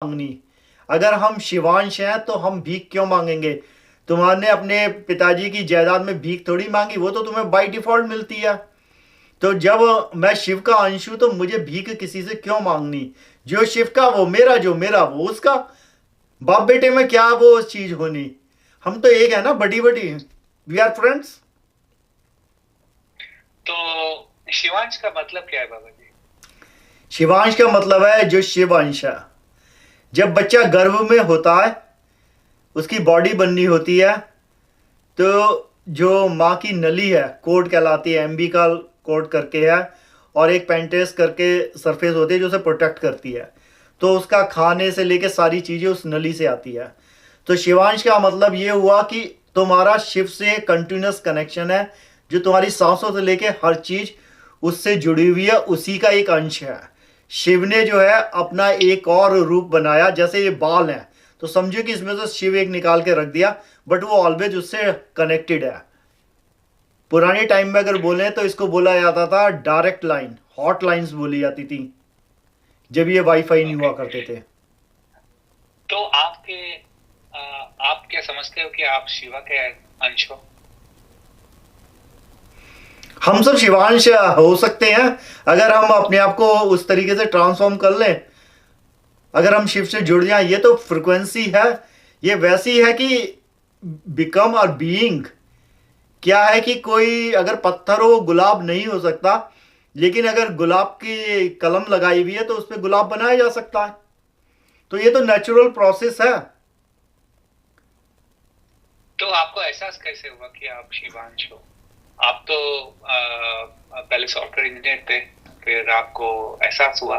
मांगनी। अगर हम शिवांश हैं तो हम भीख क्यों मांगेंगे? तुम्हारे अपने पिताजी की जायदाद में भीख थोड़ी मांगी, वो तो तुम्हें बाय डिफॉल्ट मिलती है। तो जब मैं शिव का अंश हूं तो मुझे भीख किसी से क्यों मांगनी? जो शिव का वो मेरा, जो मेरा वो उसका। बाप बेटे में क्या वो चीज होनी? हम तो एक है ना, बड़ी बड़ी, वी आर फ्रेंड्स। तो शिवांश का मतलब क्या है बाबा जी? शिवांश का मतलब है जो शिव अंश है। जब बच्चा गर्भ में होता है, उसकी बॉडी बननी होती है, तो जो माँ की नली है, कोड कहलाती है, एम्बिकल कोड करके है, और एक पेंटेस करके सरफेस होती है जो उसे प्रोटेक्ट करती है। तो उसका खाने से लेके सारी चीज़ें उस नली से आती है। तो शिवांश का मतलब ये हुआ कि तुम्हारा शिव से कंटिन्यूस कनेक्शन है, जो तुम्हारी सांसों से लेके हर चीज़ उससे जुड़ी हुई है, उसी का एक अंश है। शिव ने जो है अपना एक और रूप बनाया, जैसे ये बाल है, तो समझो कि इसमें से शिव एक निकाल के रख दिया, बट वो ऑलवेज उससे कनेक्टेड है। पुराने टाइम में अगर बोले तो इसको बोला जाता था डायरेक्ट लाइन, हॉट लाइंस बोली जाती थी, जब ये वाईफाई नहीं हुआ ओके। करते थे। तो आप क्या समझते हो कि आप शिवा के अंश हो? हम सब शिवांश हो सकते हैं अगर हम अपने आप को उस तरीके से ट्रांसफॉर्म कर लें, अगर हम शिव से जुड़ जाएं। ये तो फ्रिक्वेंसी है, ये वैसी है कि बिकम और बीइंग। क्या है कि कोई अगर पत्थर हो गुलाब नहीं हो सकता, लेकिन अगर गुलाब की कलम लगाई हुई है तो उस पर गुलाब बनाया जा सकता है। तो ये तो नेचुरल प्रोसेस है। तो आपको एहसास कैसे हुआ कि आप शिवांश हो? आप तो पहले सॉफ्टवेयर इंजीनियर थे, फिर आपको एहसास हुआ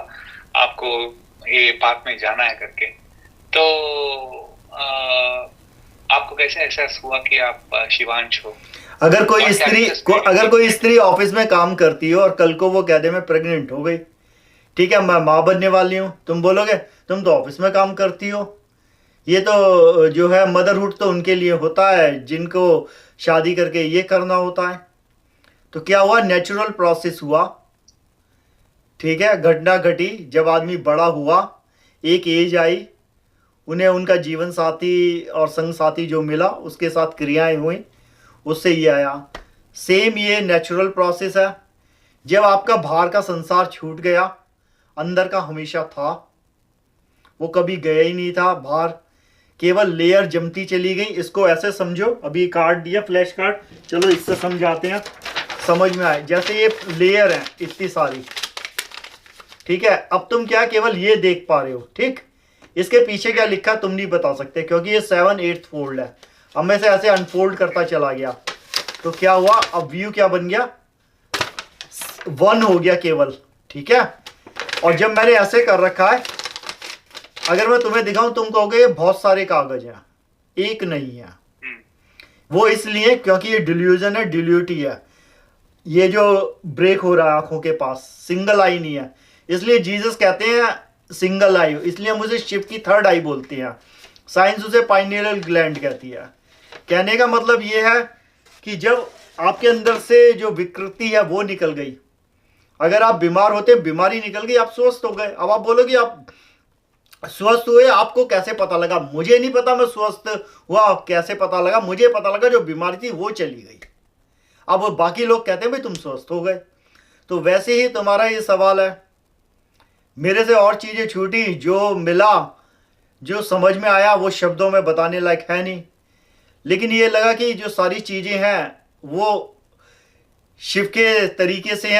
आपको ये पाथ में जाना है करके। तो आपको कैसे एहसास हुआ कि आप शिवांश हो? अगर कोई और स्त्री कैरेक्टर्स ट्रेनिंग अगर कोई कितने थे? स्त्री ऑफिस में काम करती हो और कल को वो कह दे मैं प्रेग्नेंट हो गई, ठीक है, मैं माँ बनने वाली हूँ, तुम बोलोगे तुम तो ऑफिस में काम करती हो। ये तो जो है मदरहुड तो उनके लिए होता है जिनको शादी करके ये करना होता है। तो क्या हुआ, नेचुरल प्रोसेस हुआ, ठीक है, घटना घटी। जब आदमी बड़ा हुआ, एक एज आई, उन्हें उनका जीवन साथी और संग साथी जो मिला उसके साथ क्रियाएं हुई, उससे ये आया। सेम ये नेचुरल प्रोसेस है। जब आपका बाहर का संसार छूट गया, अंदर का हमेशा था, वो कभी गया ही नहीं था बाहर, केवल लेयर जमती चली गई। इसको ऐसे समझो, अभी कार्ड दिया फ्लैश कार्ड, चलो इससे समझाते हैं, समझ में आए। जैसे ये लेयर है इतनी सारी, ठीक है, अब तुम क्या केवल ये देख पा रहे हो, ठीक, इसके पीछे क्या लिखा तुम नहीं बता सकते, क्योंकि ये 7/8 फोल्ड है। अब मैं से ऐसे अनफोल्ड करता चला गया, तो क्या हुआ, अब व्यू क्या बन गया, 1 हो गया केवल, ठीक है। और जब मैंने ऐसे कर रखा है, अगर मैं तुम्हें दिखाऊं तुम कहोगे ये बहुत सारे कागज हैं, एक नहीं है। वो इसलिए क्योंकि ये डिल्यूजन है, डिल्यूटी है। ये जो ब्रेक हो रहा है आंखों के पास, सिंगल आई नहीं है, इसलिए जीसस कहते हैं सिंगल आई, इसलिए हम उसे शिव की थर्ड आई बोलते हैं। साइंस उसे पाइनियल ग्लैंड कहती है। कहने का मतलब ये है कि जब आपके अंदर से जो विकृति है वो निकल गई, अगर आप बीमार होते, बीमारी निकल गई, आप स्वस्थ हो गए। अब आप बोलोगे आप स्वस्थ हुए, आपको कैसे पता लगा? मुझे नहीं पता मैं स्वस्थ हुआ कैसे पता लगा, मुझे पता लगा जो बीमारी थी वो चली गई। अब बाकी लोग कहते हैं भाई तुम स्वस्थ हो गए। तो वैसे ही तुम्हारा ये सवाल है, मेरे से और चीजें छूटी, जो मिला, जो समझ में आया, वो शब्दों में बताने लायक है नहीं। लेकिन ये लगा कि जो सारी चीजें हैं वो शिव के तरीके से हैं।